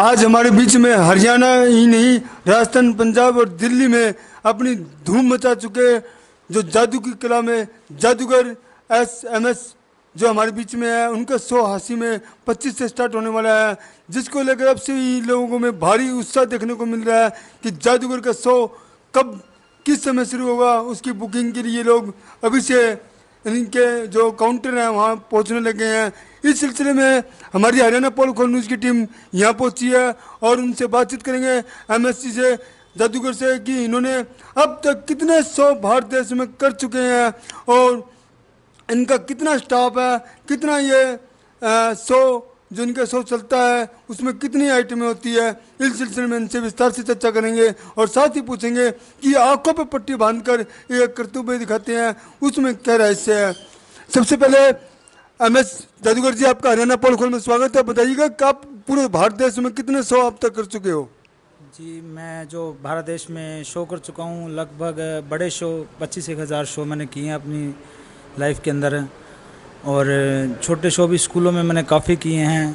आज हमारे बीच में हरियाणा ही नहीं, राजस्थान, पंजाब और दिल्ली में अपनी धूम मचा चुके जो जादू की कला में जादूगर SMS जो हमारे बीच में है, उनका शो हंसी में 25 से स्टार्ट होने वाला है, जिसको लेकर अब से ही लोगों में भारी उत्साह देखने को मिल रहा है कि जादूगर का शो कब किस समय शुरू होगा। उसकी बुकिंग के लिए लोग अभी से इनके जो काउंटर हैं वहाँ पहुँचने लगे हैं। इस सिलसिले में हमारी हरियाणा पोल खोल न्यूज़ की टीम यहाँ पहुँची है और उनसे बातचीत करेंगे MSC से, जादूगर से, कि इन्होंने अब तक कितने शो भारत देश में कर चुके हैं और इनका कितना स्टाफ है, कितना ये शो जो इनका शो चलता है उसमें कितनी आइटमें होती है। इस सिलसिले में इनसे विस्तार से चर्चा करेंगे और साथ ही पूछेंगे कि आंखों पर पट्टी बांधकर ये करतूतें दिखाते हैं उसमें क्या रहस्य है। सबसे पहले MS जादूगर जी, आपका हरियाणा पोल खोल में स्वागत है। बताइएगा कि आप पूरे भारत देश में कितने शो अब तक कर चुके हो। जी, मैं जो भारत देश में शो कर चुका हूँ, लगभग बड़े शो 25-1000 शो मैंने किए हैं अपनी लाइफ के अंदर, और छोटे शो भी स्कूलों में मैंने काफ़ी किए हैं,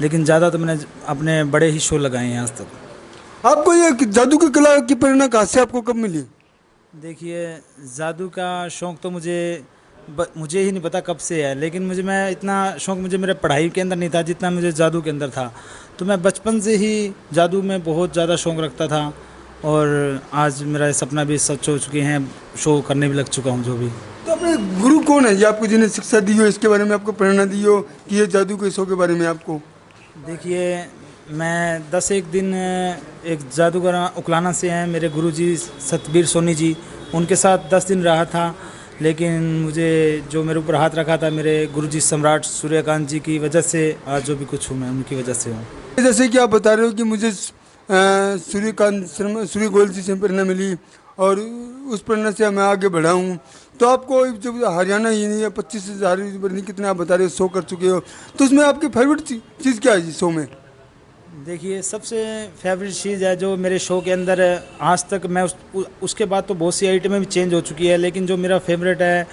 लेकिन ज़्यादा तो मैंने अपने बड़े ही शो लगाए हैं आज तक। आपको ये जादू की कला की प्रेरणा कहाँ से, आपको कब मिली? देखिए, जादू का शौक़ तो मुझे ही नहीं पता कब से है, लेकिन मैं इतना शौक़ मुझे मेरे पढ़ाई के अंदर नहीं था जितना मुझे जादू के अंदर था। तो मैं बचपन से ही जादू में बहुत ज़्यादा शौक़ रखता था और आज मेरा सपना भी सच हो चुके हैं, शो करने भी लग चुका हूँ जो भी। तो अपने गुरु कौन है ये आपको, जिन्हें शिक्षा दी हो, इसके बारे में आपको प्रेरणा दी हो कि ये जादू के शो के बारे में आपको? देखिए, मैं 10-1 दिन एक जादूगर उकलाना से हैं मेरे गुरुजी सतबीर सोनी जी, उनके साथ 10 दिन रहा था, लेकिन मुझे जो मेरे ऊपर हाथ रखा था मेरे गुरुजी सम्राट सूर्यकांत जी की वजह से आज जो भी कुछ हूँ मैं उनकी वजह से हूँ। जैसे कि आप बता रहे हो कि मुझे सूर्य गोयल जी से प्रेरणा मिली और उस प्रेरणा से मैं आगे बढ़ा हूँ, तो आपको जब हरियाणा ही नहीं है 25,000 नहीं कितने आप बता रहे हो शो कर चुके हो, तो उसमें आपकी फेवरेट चीज़ क्या है जी शो में? देखिए, सबसे फेवरेट चीज़ है जो मेरे शो के अंदर आज तक मैं उसके बाद तो बहुत सी आइटमें भी चेंज हो चुकी है, लेकिन जो मेरा फेवरेट है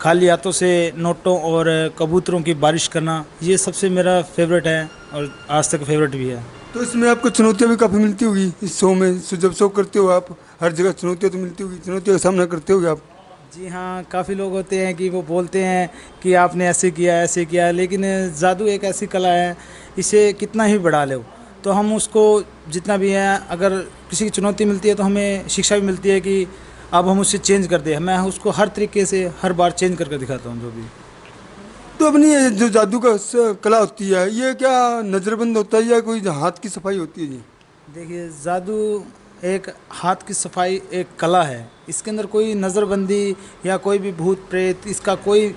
खाली हाथों से नोटों और कबूतरों की बारिश करना, ये सबसे मेरा फेवरेट है और आज तक फेवरेट भी है। तो इसमें आपको चुनौतियाँ भी काफ़ी मिलती होगी इस शो में, जब शो करते हो आप हर जगह चुनौतियाँ तो मिलती होगी, चुनौतियों का सामना करते होगे आप? जी हाँ, काफ़ी लोग होते हैं कि वो बोलते हैं कि आपने ऐसे किया, लेकिन जादू एक ऐसी कला है, इसे कितना ही बढ़ा लो तो हम उसको जितना भी है, अगर किसी की चुनौती मिलती है तो हमें शिक्षा भी मिलती है कि अब हम उससे चेंज कर दें। मैं उसको हर तरीके से हर बार चेंज करके दिखाता हूँ जो भी। तो अपनी ये जो जादू का कला होती है, ये क्या नज़रबंद होता है या कोई हाथ की सफाई होती है जी? देखिए, जादू एक हाथ की सफाई एक कला है, इसके अंदर कोई नज़रबंदी या कोई भी भूत प्रेत इसका कोई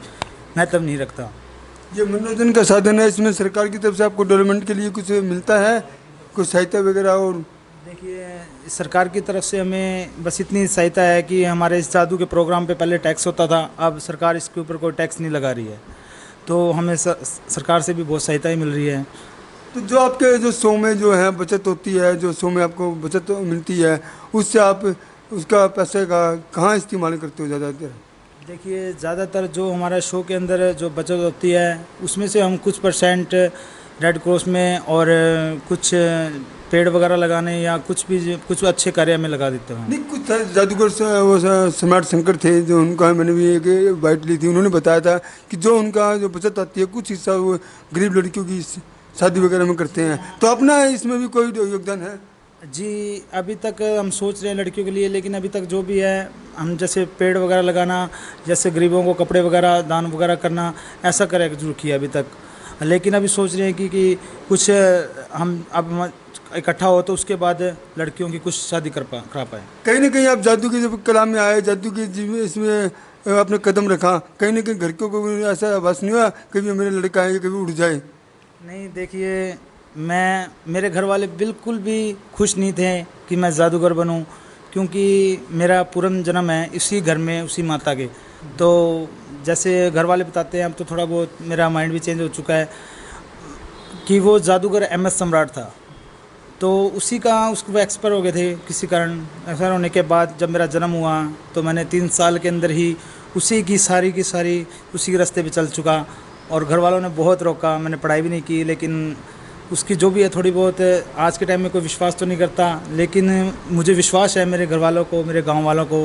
महत्व नहीं रखता। ये मनोरंजन का साधन है, इसमें सरकार की तरफ से आपको डेवलपमेंट के लिए कुछ मिलता है, कुछ सहायता वगैरह? और देखिए, सरकार की तरफ से हमें बस इतनी सहायता है कि हमारे इस जादू के प्रोग्राम पे पहले टैक्स होता था, अब सरकार इसके ऊपर कोई टैक्स नहीं लगा रही है, तो हमें सरकार से भी बहुत सहायता ही मिल रही है। तो जो आपके जो शो में जो है बचत होती है, जो शो में आपको बचत मिलती है, उससे आप उसका पैसे का कहाँ इस्तेमाल करते हो ज़्यादातर? देखिए, ज़्यादातर जो हमारा शो के अंदर जो बचत होती है उसमें से हम कुछ % रेड क्रॉस में और कुछ पेड़ वगैरह लगाने या कुछ अच्छे कार्य में लगा देते हैं। नहीं, कुछ जादूगर वो सम्राट शंकर थे जो उनका मैंने भी एक बाइट ली थी, उन्होंने बताया था कि जो उनका जो बचत आती है कुछ हिस्सा वो गरीब लड़कियों की शादी वगैरह में करते हैं, तो अपना इसमें भी कोई योगदान है? जी, अभी तक हम सोच रहे हैं लड़कियों के लिए, लेकिन अभी तक जो भी है हम जैसे पेड़ वगैरह लगाना, जैसे गरीबों को कपड़े वगैरह दान वगैरह करना, ऐसा करे जरूर किया अभी तक, लेकिन अभी सोच रहे हैं कि कुछ हम अब इकट्ठा हो तो उसके बाद लड़कियों की कुछ शादी करा पाए। कहीं ना कहीं आप जादू की जब कला में आए, जादू की इसमें आपने कदम रखा, कहीं ना कहीं घर को ऐसा आभास नहीं हुआ कभी मेरे लड़का आएंगे कभी उड़ जाए? नहीं, देखिए, मेरे घर वाले बिल्कुल भी खुश नहीं थे कि मैं जादूगर बनूं, क्योंकि मेरा पूर्ण जन्म है इसी घर में उसी माता के, तो जैसे घर वाले बताते हैं, अब तो थोड़ा बहुत मेरा माइंड भी चेंज हो चुका है कि वो जादूगर MS सम्राट था, तो उसको एक्सपायर हो गए थे किसी कारण। एक्सपायर होने के बाद जब मेरा जन्म हुआ तो मैंने 3 साल के अंदर ही उसी की सारी उसी के रास्ते पे चल चुका, और घर वालों ने बहुत रोका, मैंने पढ़ाई भी नहीं की, लेकिन उसकी जो भी है थोड़ी बहुत आज के टाइम में कोई विश्वास तो नहीं करता, लेकिन मुझे विश्वास है, मेरे घर वालों को, मेरे गांव वालों को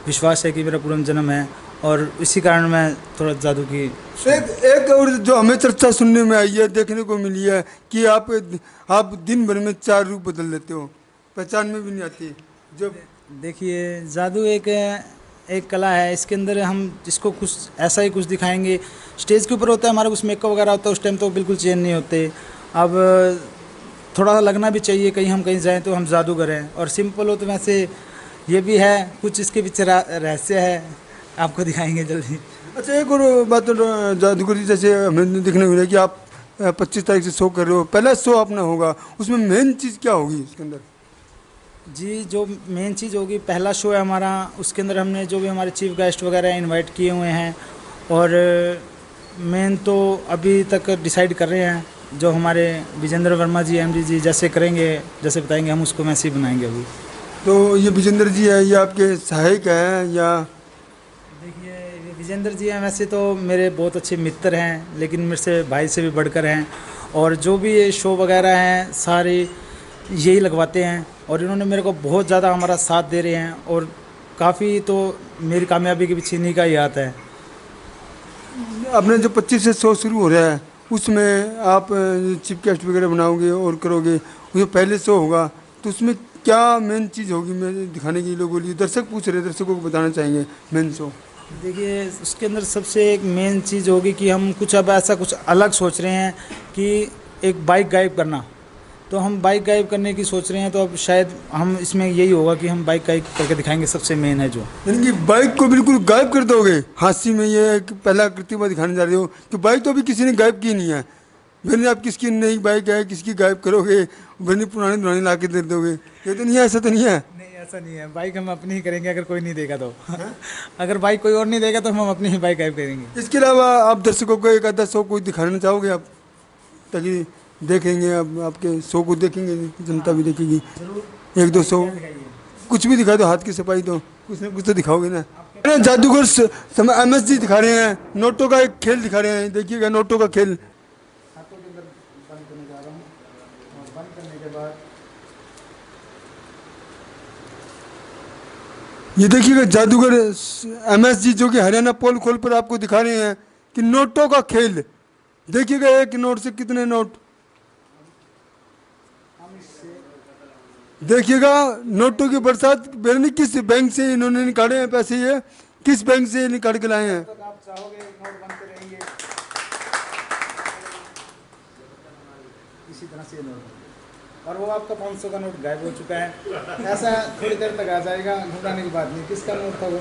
विश्वास है कि मेरा पूर्ण जन्म है, और इसी कारण मैं थोड़ा जादू की एक और जो हमें चर्चा सुनने में आई है, देखने को मिली है कि आप दिन भर में 4 रूप बदल लेते हो, पहचान में भी नहीं आती। जब देखिए, जादू एक कला है, इसके अंदर हम इसको कुछ ऐसा ही कुछ दिखाएंगे। स्टेज के ऊपर होता है हमारा कुछ मेकअप वगैरह होता है, उस टाइम तो बिल्कुल चेंज नहीं होते। अब थोड़ा सा लगना भी चाहिए, कहीं जाएं तो हम जादूगर हैं, और सिंपल हो तो वैसे ये भी है, कुछ इसके पीछे रहस्य है, आपको दिखाएंगे जल्दी। अच्छा, एक और बात जादूगरी, जैसे हमें देखने को मिला कि आप 25 तारीख से शो कर रहे हो, पहला शो अपना होगा, उसमें मेन चीज़ क्या होगी उसके अंदर? जी, जो मेन चीज़ होगी, पहला शो है हमारा, उसके अंदर हमने जो भी हमारे चीफ गेस्ट वगैरह इनवाइट किए हुए हैं, और मेन तो अभी तक डिसाइड कर रहे हैं, जो हमारे विजेंद्र वर्मा जी एमडी जी जैसे करेंगे, जैसे बताएंगे हम उसको वैसे ही बनाएंगे अभी। तो ये विजेंद्र जी है, ये आपके सहायक हैं या? देखिए, ये विजेंद्र जी हैं, वैसे तो मेरे बहुत अच्छे मित्र हैं, लेकिन मेरे से भाई से भी बढ़कर हैं, और जो भी ये शो वगैरह हैं सारे यही लगवाते हैं, और इन्होंने मेरे को बहुत ज़्यादा हमारा साथ दे रहे हैं, और काफ़ी तो मेरी कामयाबी के पीछे इन्हीं का ही हाथ है। अपने जो 25 से शो शुरू हो रहा है, उसमें आप चीफ गेस्ट वगैरह बनाओगे और करोगे, वो जो पहले शो होगा, तो उसमें क्या मेन चीज़ होगी मैं दिखाने के लिए लोगों के लिए? दर्शक पूछ रहे हैं, दर्शकों को बताना चाहेंगे मेन शो। देखिए, उसके अंदर सबसे एक मेन चीज़ होगी कि हम कुछ अब ऐसा कुछ अलग सोच रहे हैं कि एक बाइक गायब करना, तो हम बाइक गायब करने की सोच रहे हैं, तो अब शायद हम इसमें यही होगा कि हम बाइक गायब करके दिखाएंगे, सबसे मेन है जो। यानी कि बाइक को बिल्कुल गायब कर दोगे? हादसे में ये एक पहला कृत्रिम दिखाने जा रहे हो कि बाइक तो अभी किसी ने गायब की नहीं है, फिर आप किसकी नई बाइक है, किसकी गायब करोगे, फिर पुरानी ला के दे दोगे? ये तो नहीं है, ऐसा तो नहीं है। नहीं, ऐसा नहीं है, बाइक हम अपनी ही करेंगे, अगर कोई नहीं देगा तो। अगर बाइक कोई और नहीं देगा तो हम अपनी ही बाइक गायब करेंगे। इसके अलावा आप दर्शकों को एक आधा शो कोई दिखाना चाहोगे आप, ताकि देखेंगे, अब आपके शो को देखेंगे, जनता भी देखेगी? 1-2 शो कुछ भी दिखा दो, हाथ की सफाई, तो कुछ ना कुछ तो दिखाओगे ना। अरे जादूगर समय MS जी दिखा रहे हैं, नोटों का एक खेल दिखा रहे हैं, देखिएगा नोटों का खेल। हाथों के अंदर बंद करने जा रहा हूँ, और बंद करने के बाद ये देखिएगा जादूगर MS जी, जो कि हरियाणा पोल खोल पर आपको दिखा रहे हैं कि नोटों का खेल। देखिएगा एक नोट से कितने नोट, देखिएगा नोटों की बरसात। बेरनी किस बैंक से इन्होंने निकाले हैं पैसे, ये किस बैंक से निकाल के लाए हैं? तक आप चाहोगे नोट बनते रहेंगे, इसी तरह से नोट, और वो आपका 500 का नोट गायब हो चुका है। ऐसा थोड़ी देर तक आ जाएगा, घबराने की बात नहीं। किसका नोट था वो?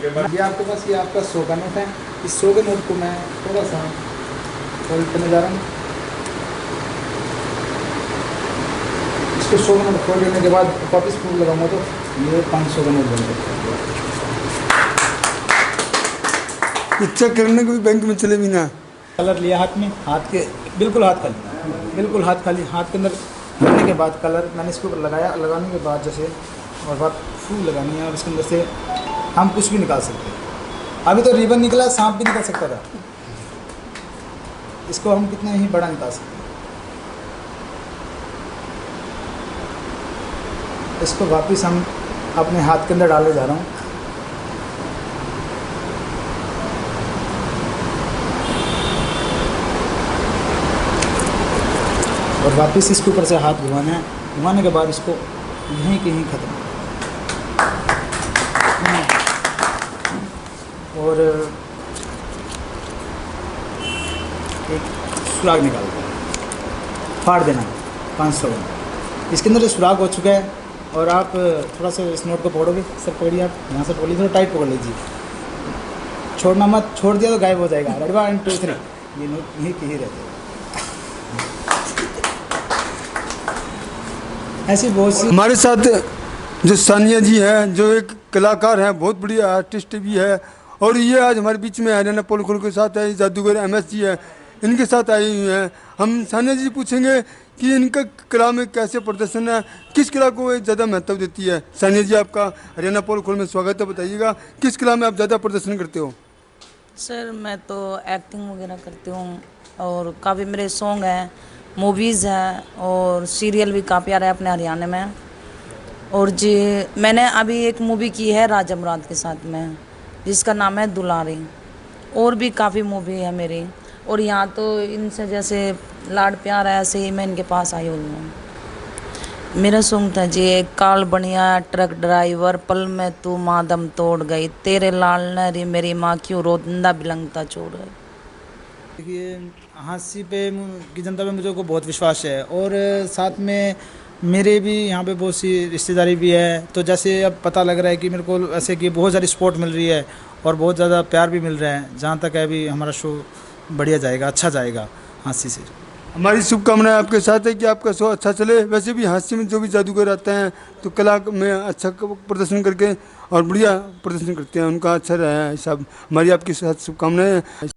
ये आपके पास, ये आपका 100 का नोट है। इस 100 के नोट को मैं थोड़ा सा फोल्ड करने जा रहा हूँ। इसको 100 का नोट फोल्ड करने के बाद वापस फूल लगाऊंगा तो ये 500 का नोट बन सकता है। इच्छा करने को भी बैंक में चले भी ना। कलर लिया हाथ में, हाथ के बिल्कुल हाथ खाली, बिल्कुल हाथ खाली, हाथ के अंदर भरने के बाद कलर मैंने इसके ऊपर लगाया, लगाने के बाद जैसे और बात फूल लगानी है, और इसके अंदर से हम कुछ भी निकाल सकते हैं। अभी तो रिबन निकला, सांप भी निकल सकता था, इसको हम कितना ही बड़ा निकाल सकते हैं। इसको वापस हम अपने हाथ के अंदर डाले जा रहा हूँ। और वापस इसके ऊपर से हाथ घुमाना है, घुमाने के बाद इसको यहीं के यहीं ख़त्म, और एक सुराग निकाल फाड़ देना 500 में। इसके अंदर सुराग हो चुका है, और आप थोड़ा सा इस नोट को पकड़ोगे, सर पकड़िए, आप यहाँ से पकड़िए, थोड़ा टाइट पकड़ लीजिए, छोड़ना मत, छोड़ दिया तो गायब हो जाएगा। रेडी 1 2 3, ये नोट यहीं के ही रहते हैं। ऐसी बहुत सी। हमारे साथ जो सानिया जी हैं, जो एक कलाकार हैं, बहुत बड़ी आर्टिस्ट भी है, और ये आज हमारे बीच में हरियाणा पोल खोल के साथ है, जादूगर MS जी है, इनके साथ आई हुई हैं। हम सानिया जी पूछेंगे कि इनका कला में कैसे प्रदर्शन है, किस कला को ज़्यादा महत्व देती है। सानिया जी, आपका हरियाणा पोल खोल में स्वागत है। बताइएगा किस कला में आप ज़्यादा प्रदर्शन करते हो? सर मैं तो एक्टिंग वगैरह करती हूँ, और काफ़ी मेरे सॉन्ग हैं, मूवीज़ हैं और सीरियल भी काफ़ी आ रहे हैं अपने हरियाणा में। और जी मैंने अभी एक मूवी की है राजा मुराद के साथ में, जिसका नाम है दुलारी। और भी काफ़ी मूवी है मेरी, और यहाँ तो इनसे जैसे लाड प्यार है, ऐसे ही मैं इनके पास आई हुई हूँ। मेरा सॉन्ग था जी एक काल बनिया ट्रक ड्राइवर, पल में तू मादम तोड़ गई, तेरे लाल नरी मेरी माँ क्यों रोंदा बिलंगता छोड़ गई। देखिए हाँसी पे की जनता पे मुझे को बहुत विश्वास है, और साथ में मेरे भी यहाँ पे बहुत सी रिश्तेदारी भी है। तो जैसे अब पता लग रहा है कि मेरे को ऐसे कि बहुत सारी सपोर्ट मिल रही है और बहुत ज़्यादा प्यार भी मिल रहा है। जहाँ तक है अभी हमारा शो बढ़िया जाएगा, अच्छा जाएगा हाँसी से। हमारी शुभकामनाएं आपके साथ है कि आपका शो अच्छा चले। वैसे भी हास्य में जो भी जादूगर आते हैं तो कला में अच्छा प्रदर्शन करके और बढ़िया प्रदर्शन करते हैं, उनका अच्छा रहा है सब। हमारी आपके साथ शुभकामनाएं हैं।